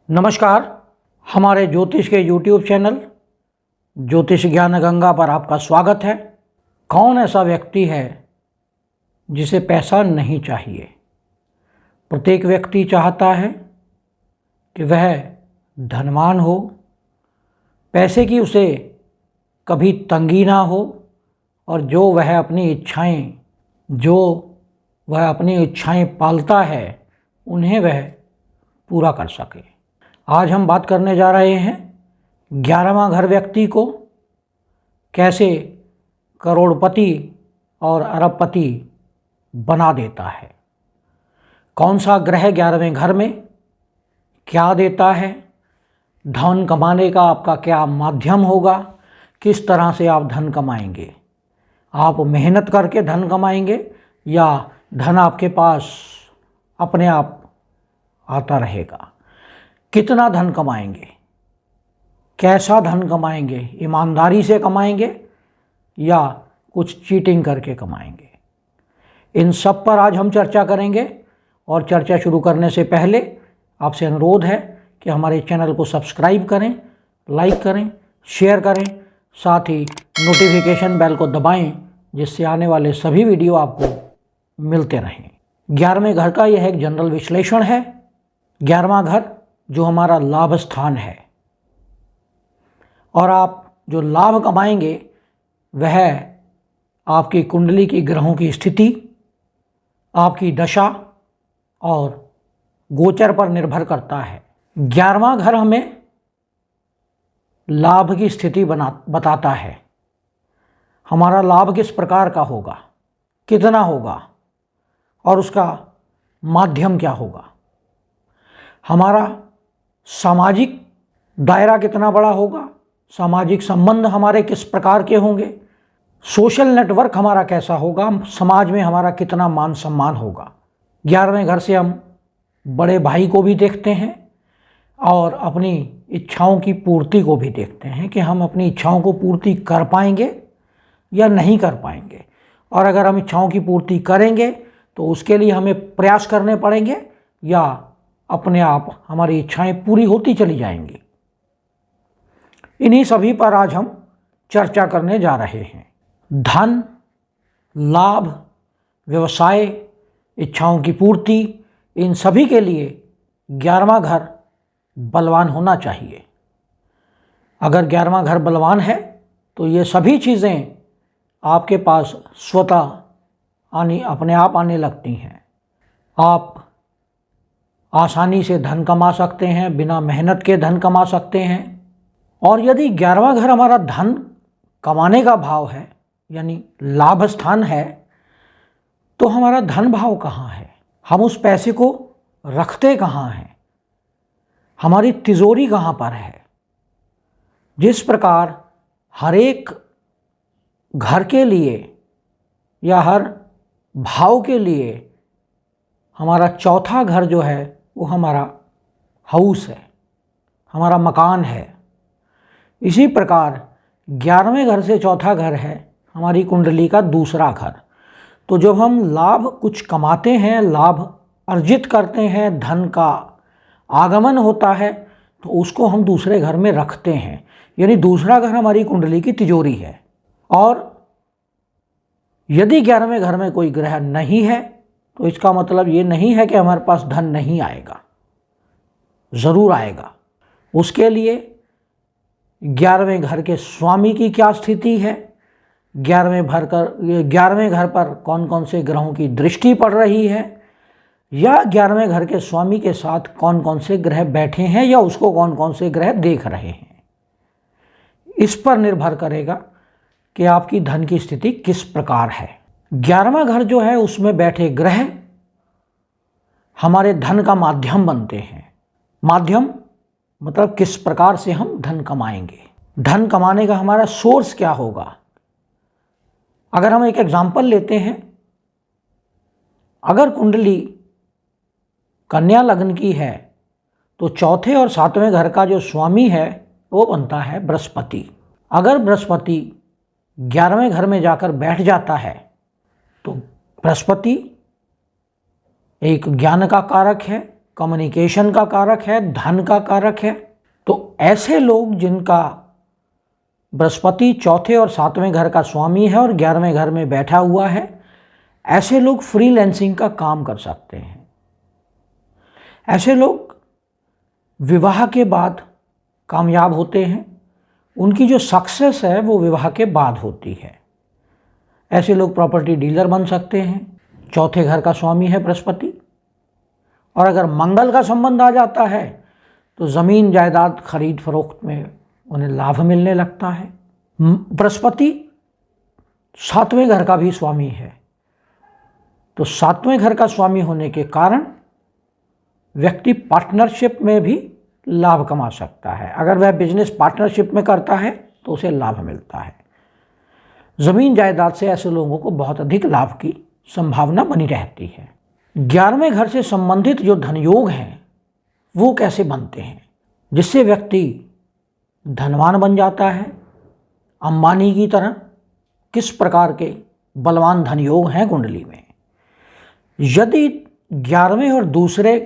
नमस्कार। हमारे ज्योतिष के YouTube चैनल ज्योतिष ज्ञान गंगा पर आपका स्वागत है। कौन ऐसा व्यक्ति है जिसे पैसा नहीं चाहिए? प्रत्येक व्यक्ति चाहता है कि वह धनवान हो, पैसे की उसे कभी तंगी ना हो और जो वह अपनी इच्छाएं पालता है उन्हें वह पूरा कर सके। आज हम बात करने जा रहे हैं 11वां घर व्यक्ति को कैसे करोड़पति और अरबपति बना देता है। कौन सा ग्रह 11वें घर में क्या देता है, धन कमाने का आपका क्या माध्यम होगा, किस तरह से आप धन कमाएंगे। आप मेहनत करके धन कमाएंगे या धन आपके पास अपने आप आता रहेगा। कितना धन कमाएंगे, कैसा धन कमाएंगे, ईमानदारी से कमाएंगे या कुछ चीटिंग करके कमाएंगे। इन सब पर आज हम चर्चा करेंगे। और चर्चा शुरू करने से पहले आपसे अनुरोध है कि हमारे चैनल को सब्सक्राइब करें, लाइक करें, शेयर करें, साथ ही नोटिफिकेशन बेल को दबाएं जिससे आने वाले सभी वीडियो आपको मिलते रहें। 11वें घर का यह एक जनरल विश्लेषण है। 11वां घर जो हमारा लाभ स्थान है और आप जो लाभ कमाएंगे वह आपकी कुंडली की ग्रहों की स्थिति, आपकी दशा और गोचर पर निर्भर करता है। 11वां घर हमें लाभ की स्थिति बताता है। हमारा लाभ किस प्रकार का होगा, कितना होगा और उसका माध्यम क्या होगा। हमारा सामाजिक दायरा कितना बड़ा होगा, सामाजिक संबंध हमारे किस प्रकार के होंगे, सोशल नेटवर्क हमारा कैसा होगा, समाज में हमारा कितना मान सम्मान होगा। 11वें घर से हम बड़े भाई को भी देखते हैं और अपनी इच्छाओं की पूर्ति को भी देखते हैं कि हम अपनी इच्छाओं को पूर्ति कर पाएंगे या नहीं कर पाएंगे। और अगर हम इच्छाओं की पूर्ति करेंगे तो उसके लिए हमें प्रयास करने पड़ेंगे या अपने आप हमारी इच्छाएं पूरी होती चली जाएंगी। इन्हीं सभी पर आज हम चर्चा करने जा रहे हैं। धन, लाभ, व्यवसाय, इच्छाओं की पूर्ति, इन सभी के लिए 11वां घर बलवान होना चाहिए। अगर 11वां घर बलवान है तो ये सभी चीज़ें आपके पास स्वतः अपने आप आने लगती हैं। आप आसानी से धन कमा सकते हैं, बिना मेहनत के धन कमा सकते हैं। और यदि 11वां घर हमारा धन कमाने का भाव है यानी लाभ स्थान है तो हमारा धन भाव कहाँ है, हम उस पैसे को रखते कहाँ हैं, हमारी तिजोरी कहाँ पर है। जिस प्रकार हर एक घर के लिए या हर भाव के लिए हमारा चौथा घर जो है वो हमारा हाउस है, हमारा मकान है, इसी प्रकार 11वें घर से चौथा घर है हमारी कुंडली का दूसरा घर। तो जब हम लाभ कुछ कमाते हैं, लाभ अर्जित करते हैं, धन का आगमन होता है तो उसको हम दूसरे घर में रखते हैं, यानी दूसरा घर हमारी कुंडली की तिजोरी है। और यदि 11वें घर में कोई ग्रह नहीं है तो इसका मतलब ये नहीं है कि हमारे पास धन नहीं आएगा, ज़रूर आएगा। उसके लिए 11वें घर के स्वामी की क्या स्थिति है, 11वें घर पर कौन कौन से ग्रहों की दृष्टि पड़ रही है, या 11वें घर के स्वामी के साथ कौन कौन से ग्रह बैठे हैं या उसको कौन कौन से ग्रह देख रहे हैं, इस पर निर्भर करेगा कि आपकी धन की स्थिति किस प्रकार है। 11वां घर जो है उसमें बैठे ग्रह हमारे धन का माध्यम बनते हैं। माध्यम मतलब किस प्रकार से हम धन कमाएंगे, धन कमाने का हमारा सोर्स क्या होगा। अगर हम एक एग्जाम्पल लेते हैं, अगर कुंडली कन्या लग्न की है तो चौथे और सातवें घर का जो स्वामी है वो बनता है बृहस्पति। अगर बृहस्पति 11वें घर में जाकर बैठ जाता है तो बृहस्पति एक ज्ञान का कारक है, कम्युनिकेशन का कारक है, धन का कारक है। तो ऐसे लोग जिनका बृहस्पति चौथे और सातवें घर का स्वामी है और 11वें घर में बैठा हुआ है, ऐसे लोग फ्रीलैंसिंग का काम कर सकते हैं। ऐसे लोग विवाह के बाद कामयाब होते हैं। उनकी जो सक्सेस है वो विवाह के बाद होती है। ऐसे लोग प्रॉपर्टी डीलर बन सकते हैं। चौथे घर का स्वामी है बृहस्पति। और अगर मंगल का संबंध आ जाता है तो ज़मीन जायदाद खरीद फरोख्त में उन्हें लाभ मिलने लगता है। बृहस्पति सातवें घर का भी स्वामी है, तो सातवें घर का स्वामी होने के कारण व्यक्ति पार्टनरशिप में भी लाभ कमा सकता है। अगर वह बिजनेस पार्टनरशिप में करता है तो उसे लाभ मिलता है। ज़मीन जायदाद से ऐसे लोगों को बहुत अधिक लाभ की संभावना बनी रहती है। 11वें घर से संबंधित जो धन योग हैं वो कैसे बनते हैं, जिससे व्यक्ति धनवान बन जाता है अंबानी की तरह। किस प्रकार के बलवान धन योग हैं कुंडली में? यदि 11वें और दूसरे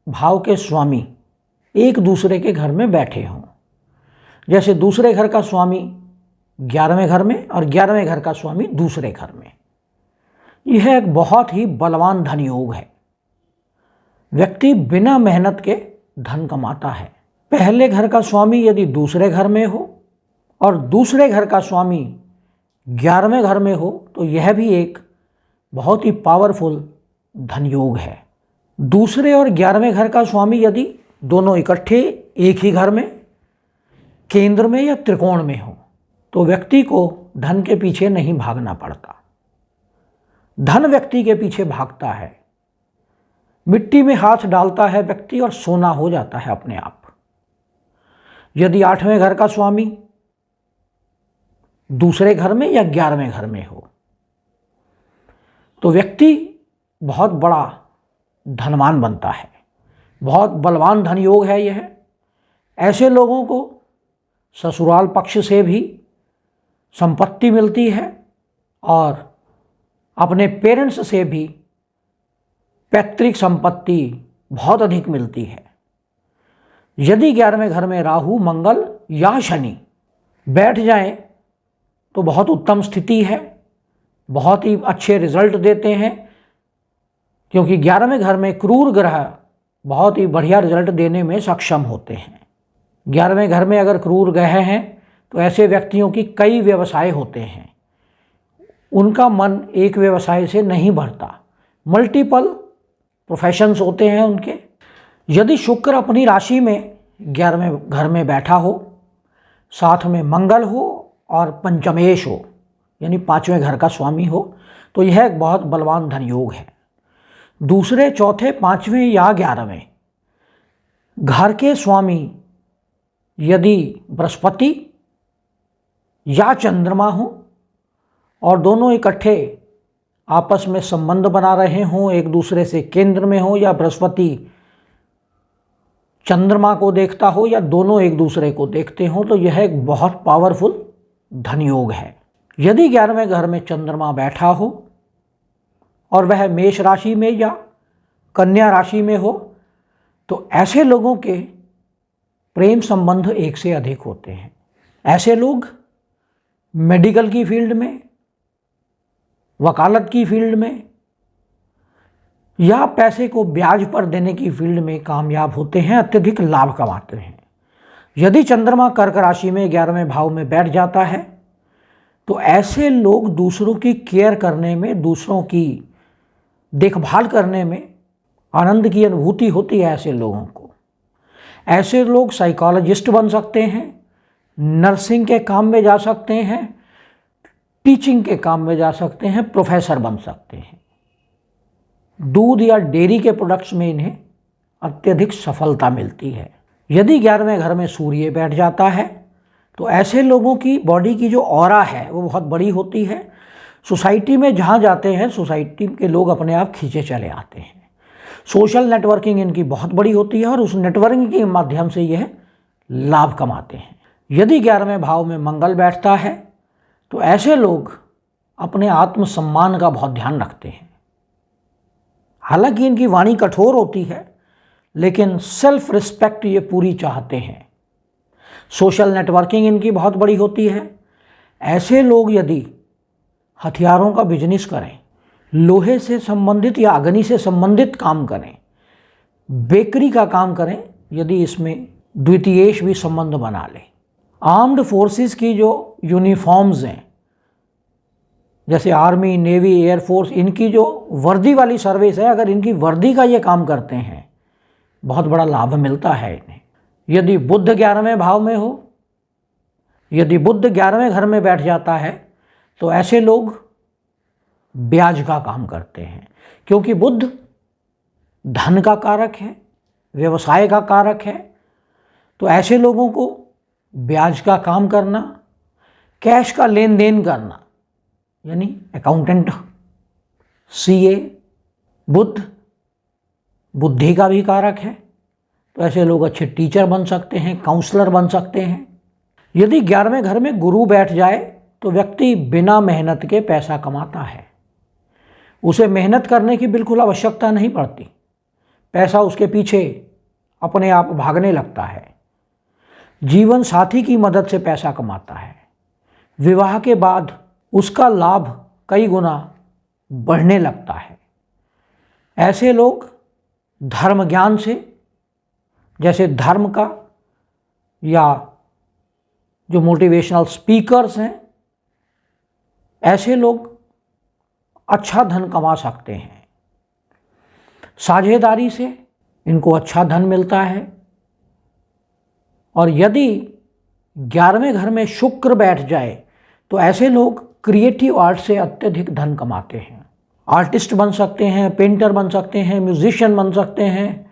भाव के स्वामी एक दूसरे के घर में बैठे हों, जैसे दूसरे घर का स्वामी 11वें घर में और 11वें घर का स्वामी दूसरे घर में, यह एक बहुत ही बलवान धन योग है। व्यक्ति बिना मेहनत के धन कमाता है। पहले घर का स्वामी यदि दूसरे घर में हो और दूसरे घर का स्वामी 11वें घर में हो तो यह भी एक बहुत ही पावरफुल धन योग है। दूसरे और 11वें घर का स्वामी यदि दोनों इकट्ठे एक ही घर में, केंद्र में या त्रिकोण में हो तो व्यक्ति को धन के पीछे नहीं भागना पड़ता। धन व्यक्ति के पीछे भागता है। मिट्टी में हाथ डालता है व्यक्ति और सोना हो जाता है अपने आप। यदि 8वें घर का स्वामी दूसरे घर में या 11वें घर में हो तो व्यक्ति बहुत बड़ा धनवान बनता है। बहुत बलवान धन योग है यह। ऐसे लोगों को ससुराल पक्ष से भी संपत्ति मिलती है और अपने पेरेंट्स से भी पैतृक संपत्ति बहुत अधिक मिलती है। यदि 11वें घर में राहु, मंगल या शनि बैठ जाएं तो बहुत उत्तम स्थिति है, बहुत ही अच्छे रिजल्ट देते हैं, क्योंकि 11वें घर में क्रूर ग्रह बहुत ही बढ़िया रिजल्ट देने में सक्षम होते हैं। 11वें घर में अगर क्रूर ग्रह हैं तो ऐसे व्यक्तियों की कई व्यवसाय होते हैं। उनका मन एक व्यवसाय से नहीं भरता, मल्टीपल प्रोफेशंस होते हैं उनके। यदि शुक्र अपनी राशि में 11वें घर में बैठा हो, साथ में मंगल हो और पंचमेश हो, यानी 5वें घर का स्वामी हो, तो यह एक बहुत बलवान धन योग है। दूसरे, चौथे, 5वें या 11वें घर के स्वामी यदि बृहस्पति या चंद्रमा हो और दोनों इकट्ठे आपस में संबंध बना रहे हों, एक दूसरे से केंद्र में हो, या बृहस्पति चंद्रमा को देखता हो या दोनों एक दूसरे को देखते हो, तो यह एक बहुत पावरफुल धन योग है। यदि 11वें घर में चंद्रमा बैठा हो और वह मेष राशि में या कन्या राशि में हो तो ऐसे लोगों के प्रेम संबंध एक से अधिक होते हैं। ऐसे लोग मेडिकल की फील्ड में, वकालत की फील्ड में या पैसे को ब्याज पर देने की फील्ड में कामयाब होते हैं, अत्यधिक लाभ कमाते हैं। यदि चंद्रमा कर्क राशि में 11वें भाव में बैठ जाता है तो ऐसे लोग दूसरों की केयर करने में, दूसरों की देखभाल करने में आनंद की अनुभूति होती है ऐसे लोगों को। ऐसे लोग साइकोलॉजिस्ट बन सकते हैं, नर्सिंग के काम में जा सकते हैं, टीचिंग के काम में जा सकते हैं, प्रोफेसर बन सकते हैं। दूध या डेयरी के प्रोडक्ट्स में इन्हें अत्यधिक सफलता मिलती है। यदि 11वें घर में सूर्य बैठ जाता है तो ऐसे लोगों की बॉडी की जो ऑरा है वो बहुत बड़ी होती है। सोसाइटी में जहाँ जाते हैं सोसाइटी के लोग अपने आप खींचे चले आते हैं। सोशल नेटवर्किंग इनकी बहुत बड़ी होती है और उस नेटवर्किंग के माध्यम से यह लाभ कमाते हैं। यदि 11वें भाव में मंगल बैठता है तो ऐसे लोग अपने आत्मसम्मान का बहुत ध्यान रखते हैं। हालांकि इनकी वाणी कठोर होती है लेकिन सेल्फ रिस्पेक्ट ये पूरी चाहते हैं। सोशल नेटवर्किंग इनकी बहुत बड़ी होती है। ऐसे लोग यदि हथियारों का बिजनेस करें, लोहे से संबंधित या अग्नि से संबंधित काम करें, बेकरी का काम करें, यदि इसमें द्वितीयेश भी संबंध बना लें, आर्म्ड फोर्सेस की जो यूनिफॉर्म्स हैं, जैसे आर्मी, नेवी, एयरफोर्स, इनकी जो वर्दी वाली सर्विस है, अगर इनकी वर्दी का ये काम करते हैं, बहुत बड़ा लाभ मिलता है इन्हें। यदि बुध 11वें भाव में हो, यदि बुध 11वें घर में बैठ जाता है, तो ऐसे लोग ब्याज का काम करते हैं, क्योंकि बुध धन का कारक है, व्यवसाय का कारक है। तो ऐसे लोगों को ब्याज का काम करना, कैश का लेन देन करना, यानी अकाउंटेंट, सीए, बुध बुद्धि का भी कारक है। तो ऐसे लोग अच्छे टीचर बन सकते हैं, काउंसलर बन सकते हैं। यदि 11वें घर में गुरु बैठ जाए तो व्यक्ति बिना मेहनत के पैसा कमाता है। उसे मेहनत करने की बिल्कुल आवश्यकता नहीं पड़ती, पैसा उसके पीछे अपने आप भागने लगता है। जीवन साथी की मदद से पैसा कमाता है। विवाह के बाद उसका लाभ कई गुना बढ़ने लगता है। ऐसे लोग धर्म ज्ञान से, जैसे धर्म का, या जो मोटिवेशनल स्पीकर्स हैं, ऐसे लोग अच्छा धन कमा सकते हैं। साझेदारी से इनको अच्छा धन मिलता है। और यदि 11वें घर में शुक्र बैठ जाए तो ऐसे लोग क्रिएटिव आर्ट से अत्यधिक धन कमाते हैं। आर्टिस्ट बन सकते हैं, पेंटर बन सकते हैं, म्यूजिशियन बन सकते हैं।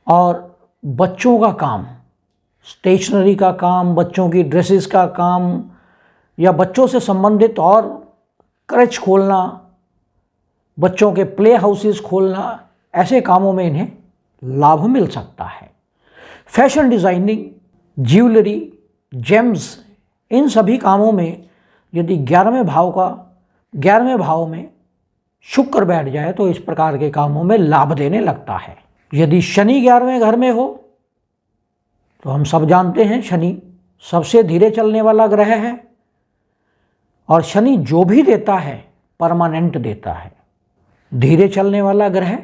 और बच्चों का काम, स्टेशनरी का काम, बच्चों की ड्रेसेस का काम, या बच्चों से संबंधित और क्रच खोलना, बच्चों के प्ले हाउसेस खोलना, ऐसे कामों में इन्हें लाभ मिल सकता है। फैशन डिज़ाइनिंग, ज्वेलरी, जेम्स, इन सभी कामों में यदि 11वें भाव में शुक्र बैठ जाए तो इस प्रकार के कामों में लाभ देने लगता है। यदि शनि 11वें घर में हो तो हम सब जानते हैं शनि सबसे धीरे चलने वाला ग्रह है। और शनि जो भी देता है परमानेंट देता है। धीरे चलने वाला ग्रह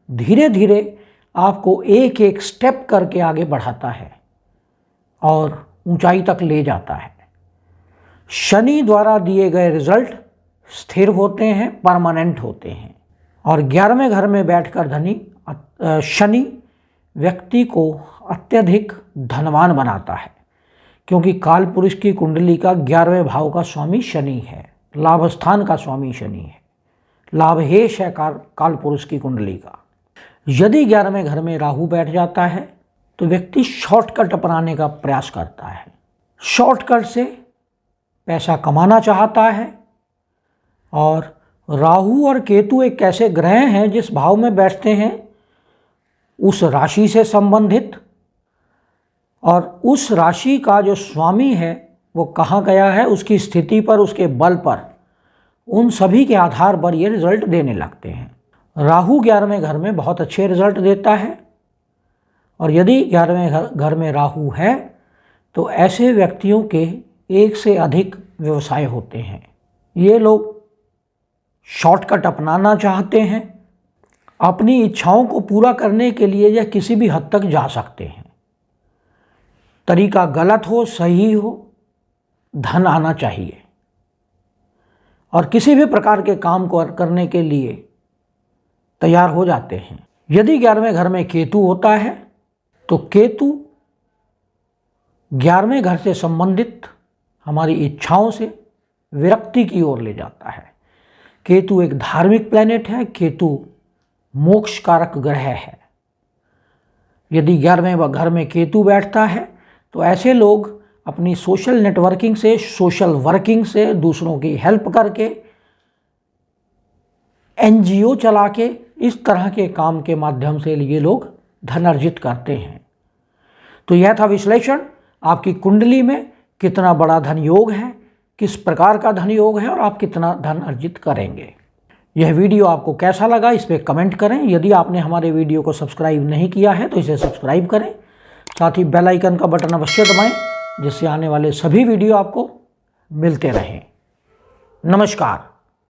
धीरे धीरे आपको एक एक स्टेप करके आगे बढ़ाता है और ऊंचाई तक ले जाता है। शनि द्वारा दिए गए रिजल्ट स्थिर होते हैं, परमानेंट होते हैं। और 11वें घर में बैठकर शनि व्यक्ति को अत्यधिक धनवान बनाता है, क्योंकि काल पुरुष की कुंडली का 11वें भाव का स्वामी शनि है, लाभ स्थान का स्वामी शनि है, लाभहेश है काल पुरुष की कुंडली का। यदि 11वें घर में राहु बैठ जाता है तो व्यक्ति शॉर्टकट अपनाने का प्रयास करता है, शॉर्टकट से पैसा कमाना चाहता है। और राहु और केतु एक ऐसे ग्रह हैं जिस भाव में बैठते हैं उस राशि से संबंधित, और उस राशि का जो स्वामी है वो कहाँ गया है, उसकी स्थिति पर, उसके बल पर, उन सभी के आधार पर ये रिजल्ट देने लगते हैं। राहु 11वें घर में बहुत अच्छे रिजल्ट देता है। और यदि 11वें घर में राहु है तो ऐसे व्यक्तियों के एक से अधिक व्यवसाय होते हैं। ये लोग शॉर्टकट अपनाना चाहते हैं, अपनी इच्छाओं को पूरा करने के लिए यह किसी भी हद तक जा सकते हैं। तरीका गलत हो, सही हो, धन आना चाहिए। और किसी भी प्रकार के काम को करने के लिए तैयार हो जाते हैं। यदि 11वें घर में केतु होता है तो केतु 11वें घर से संबंधित हमारी इच्छाओं से विरक्ति की ओर ले जाता है। केतु एक धार्मिक प्लैनेट है, केतु मोक्ष कारक ग्रह है। यदि 11वें घर में केतु बैठता है तो ऐसे लोग अपनी सोशल नेटवर्किंग से, सोशल वर्किंग से, दूसरों की हेल्प करके, एनजीओ चला के, इस तरह के काम के माध्यम से ये लोग धन अर्जित करते हैं। तो यह था विश्लेषण, आपकी कुंडली में कितना बड़ा धन योग है, किस प्रकार का धन योग है और आप कितना धन अर्जित करेंगे। यह वीडियो आपको कैसा लगा इस पर कमेंट करें। यदि आपने हमारे वीडियो को सब्सक्राइब नहीं किया है तो इसे सब्सक्राइब करें, साथ ही बेल आइकन का बटन अवश्य दबाएं जिससे आने वाले सभी वीडियो आपको मिलते रहें। नमस्कार।